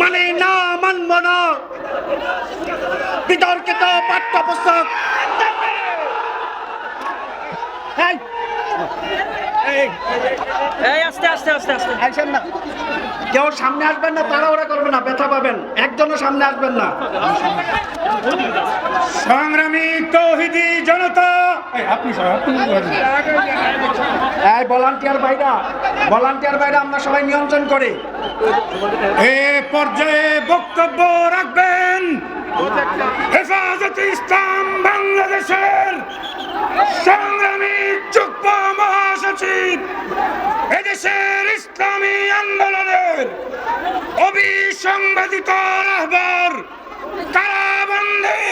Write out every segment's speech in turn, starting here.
মানে না, মানব না বিতর্কিত পাঠ্যপুস্তক। আস্তে আস্তে আস্তে আস্তে আসেন না, কেউ সামনে আসবেন না, তাড়াহুড়া করবেন না, ব্যথা পাবেন, একজনও সামনে আসবেন না। সংগ্রামী তৌহিদি জনতা, এই ভলান্টিয়ার ভাইরা আমরা সবাই নিয়ন্ত্রণ করি। এ পর্যায়ে বক্তব্য রাখবেন হেফাজতে ইসলাম বাংলাদেশের সংগ্রামী যুগ্ম মহাসচিব, এদেশের ইসলামী আন্দোলনের অবিসংবাদিত রাহবার, কারাবন্দী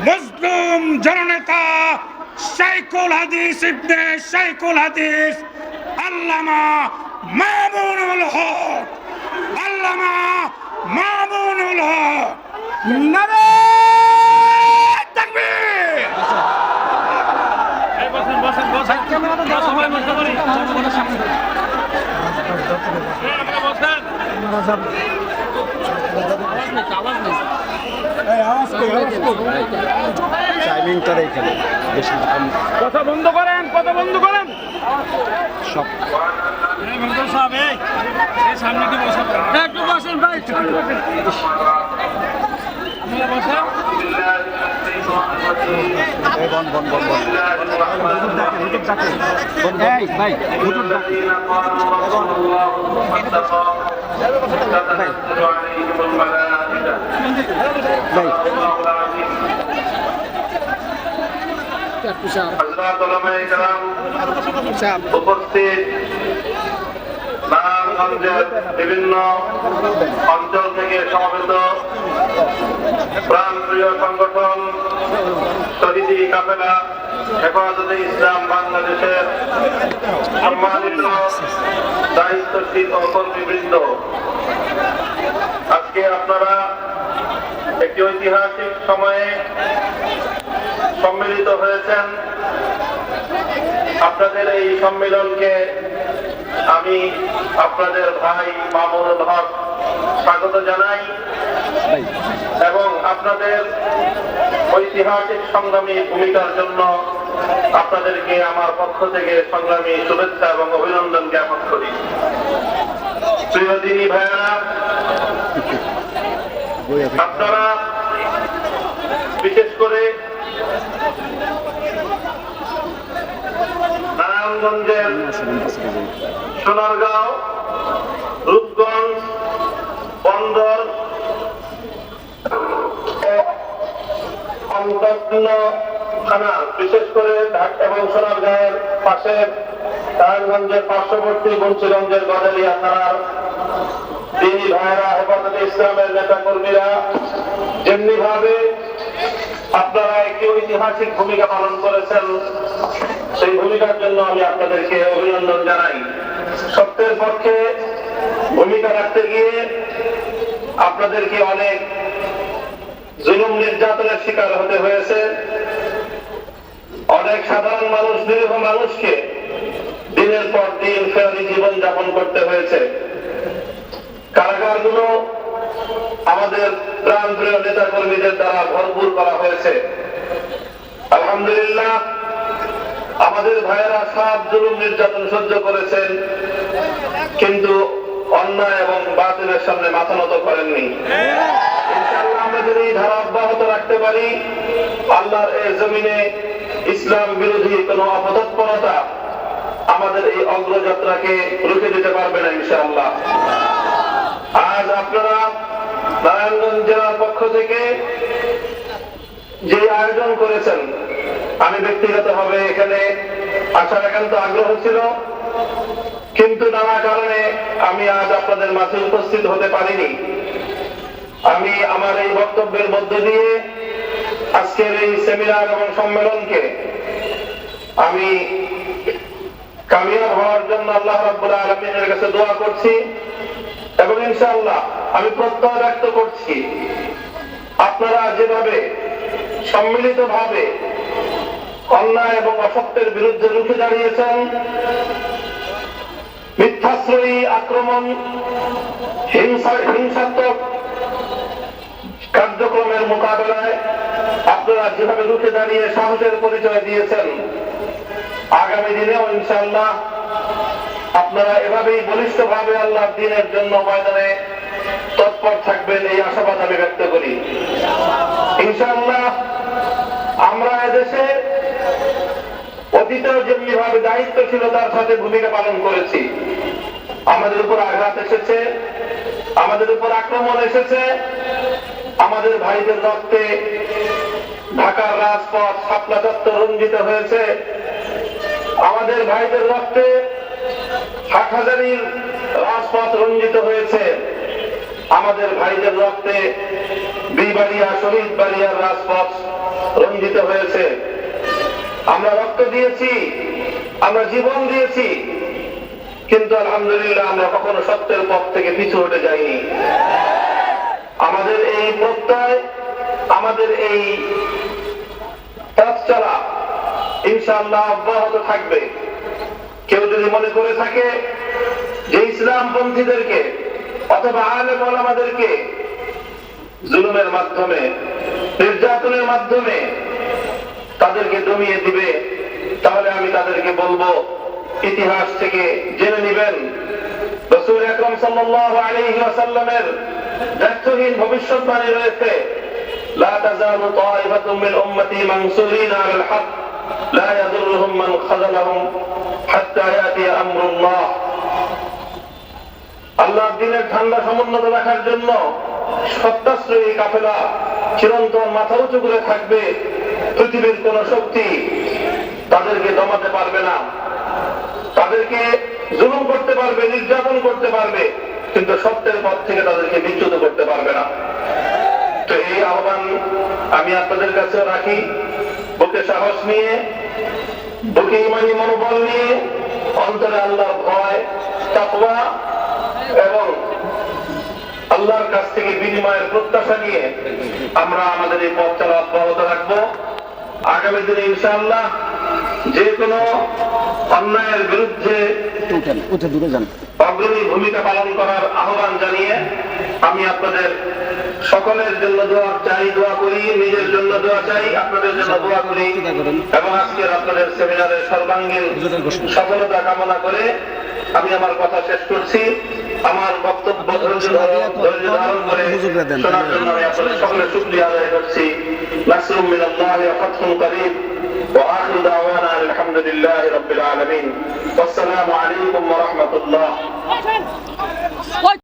মজলুম জননেতা শাইখুল হাদিস ইবনে শাইখুল হাদিস আল্লামা মামুনুল হক। আল্লামা মামুনুল হক। নারে তাকবীর। কথা বন্ধ করেন, কথা বন্ধ করেন সব। সামনে কি বসেন, একটু বসেন ভাই, বসেন। উপস্থিত নারায়ণগঞ্জের বিভিন্ন অঞ্চল থেকে সমবেত প্রাণপ্রিয় সংগঠন শহীদি কাফেলা হেফাজতে ইসলাম বাংলাদেশের সম্মানিত দায়িত্বশীল ও কর্মীবৃন্দ, আজকে আপনারা একটি ঐতিহাসিক সময়ে সম্মিলিত হয়েছেন। আপনাদের এই সম্মেলনকে আমি আপনাদের ভাই মামুনুল হক স্বাগত জানাই এবং আপনাদের ঐতিহাসিক সংগ্রামী ভূমিকার জন্য আপনাদেরকে আমার পক্ষ থেকে সংগ্রামী শুভেচ্ছা এবং অভিনন্দন জ্ঞাপন করি। প্রিয় দিনী ভাইয়েরা, আপনারা বিশেষ করে নারায়ণগঞ্জের সোনারগাঁও, রূপগঞ্জ, বন্দর সংলগ্ন থানা, বিশেষ করে ঢাকা এবং সোনারগাঁয়ের পাশে নারায়ণগঞ্জের পার্শ্ববর্তী মুন্সিগঞ্জের গজালিয়া থানার দিনী ভাইয়েরা, হেফাজতে ইসলামের নেতা কর্মীরা যেমনি ভাবে আপনারা একটি ঐতিহাসিক ভূমিকা পালন করেছেন, সেই ভূমিকার জন্য আমি আপনাদেরকে অভিনন্দন জানাই। সত্যের পক্ষে ভূমিকা রাখতে গিয়ে আপনাদেরকে অনেক জুলুম নির্যাতনের শিকার হতে হয়েছে। অনেক সাধারণ মানুষ, নিরীহ মানুষকে দিনের পর দিন ফেরারি জীবন যাপন করতে হয়েছে। কারাগারগুলো আমাদের প্রাণপ্রিয় নেতা কর্মীদের দ্বারা ভরপুর করা হয়েছে। আলহামদুলিল্লাহ, আমাদের ভাইয়েরা সব জুলুম নির্যাতন সহ্য করেছেন, কিন্তু অন্যায় এবং বাতিলের সামনে মাথা নত করেননি। ইনশাআল্লাহ আমরা যদি এই ধারা অব্যাহত রাখতে পারি, আল্লাহর এই জমিনে ইসলাম বিরোধী কোনো অপতৎপরতা আমাদের এই অগ্রযাত্রাকে রুখে দিতে পারবে না ইনশাআল্লাহ। আজ আপনারা নারায়ণগঞ্জ জেলার পক্ষ থেকে যে আয়োজন করেছেন, আমি ব্যক্তিগতভাবে এখানে আসার একান্ত আগ্রহ ছিল, কিন্তু নানা কারণে আমি আজ আপনাদের মাঝে উপস্থিত হতে পারিনি। আমি আমার এই বক্তব্যের মধ্য দিয়ে আজকের এই সেমিনার এবং সম্মেলনকে আমি কামিয়াব হওয়ার জন্য আল্লাহ রাব্বুল আলামিনের কাছে দোয়া করছি এবং ইনশাআল্লাহ আমি প্রত্যয় ব্যক্ত করছি, আপনারা যেভাবে সম্মিলিতভাবে অন্যায় এবং অসত্যের বিরুদ্ধে রুখে দাঁড়িয়েছেন, মিথ্যাশ্রয়ী আক্রমণ, হিংসাত্মক কার্যক্রমের মোকাবেলায় আপনারা যেভাবে রুখে দাঁড়িয়ে সাহসের পরিচয় দিয়েছেন, আগামী দিনেও ইনশাআল্লাহ আপনারা এভাবেই বলিষ্ঠভাবে আল্লাহর দ্বীনের জন্য ময়দানে তৎপর থাকবেন, এই আশাবাদ আমি ব্যক্ত করি। ইনশাআল্লাহ আমরা এদেশে অতীতেও যেমনিভাবে দায়িত্বশীলতার সাথে ভূমিকা পালন করেছি, আমাদের উপর আঘাত এসেছে, আমাদের উপর আক্রমণ এসেছে, আমাদের ভাইদের রক্তে ঢাকার রাজপথ শাপলা চত্বর রঞ্জিত হয়েছে, আমাদের ভাইদের রক্তে হাটহাজারীর রাজপথ রঞ্জিত হয়েছে, আমাদের ভাইদের রক্তে বিবাড়িয়া শহীদ বাড়িয়ার রাজপথ রঞ্জিত হয়েছে। আমরা রক্ত দিয়েছি, আমরা জীবন দিয়েছি, কিন্তু আলহামদুলিল্লাহ আমরা কখনো সত্যের পথ থেকে পিছু হটে যাইনি। আমাদের এই প্রত্যয়, আমাদের এই পথ চলা ইনশাআল্লাহ অব্যাহত থাকবে। কেউ যদি মনে করে থাকে যে ইসলামপন্থীদেরকে অথবা আলেম ওলামাদেরকে জুলুমের মাধ্যমে, নির্যাতনের মাধ্যমে তাদেরকে দমিয়ে দিবে, তাহলে আমি তাদেরকে বলবো ইতিহাস থেকে জেনে নিবেন রাসূল আকরাম সাল্লাল্লাহু আলাইহি ওয়াসাল্লামের ব্যর্থহীন ভবিষ্যৎবাণী রয়েছে, লা তাযালু তায়িফাতুম মিন উম্মতি মানসুরিনা আলাল হক লা ইয়াদুররুহুম মান খাযালাহুম হাত্তা ইয়াতি আমরুল্লাহ। আল্লাহর দ্বীনের ঠান্ডা সমুন্নত রাখার জন্য সত্যাশ্রয়ী কাফেলা চিরন্তন মাথা উঁচু করে থাকবে। পৃথিবীর কোন শক্তি তাদেরকে দমাতে পারবে না, তাদেরকে জুলুম করতে পারবে, নির্যাতন করতে পারবে, কিন্তু সত্যের পথ থেকে তাদেরকে বিচ্যুত করতে পারবে না। তো এই আহ্বান আমি আপনাদের কাছে রাখি, বুকে সাহস নিয়ে, বুকে ঈমানী মনোবল নিয়ে, অন্তরে আল্লাহর ভয়, তাকওয়া এবং আল্লাহর কাছ থেকে বিনিময়ের প্রত্যাশা নিয়ে আমরা আমাদের এই পথ চলা অব্যাহত রাখবো। আগামী দিনে ইনশাআল্লাহ যে কোনো অন্যায়ের বিরুদ্ধে অগ্রণী ভূমিকা পালন করার আহ্বান জানিয়ে আমি আপনাদের সকলের জন্য দোয়া চাই, দোয়া করি, নিজের জন্য দোয়া চাই, আপনাদের জন্য দোয়া করি এবং আজকের আপনাদের সেমিনারের সর্বাঙ্গীন সফলতা কামনা করে আমি আমার কথা শেষ করছি। আমার বক্তব্য ধৈর্য ধারণ করে শোনার জন্য আমি আপনাদের সকলের শুকরিয়া আদায় করছি। নাসরুম মিনাল্লাহি ওয়া ফাতহুন করিব ওয়া আখিরু দাওয়ানা আলহামদুলিল্লাহি রাব্বিল আলামিন। ওয়াসসালামু আলাইকুম ওয়া রাহমাতুল্লাহ।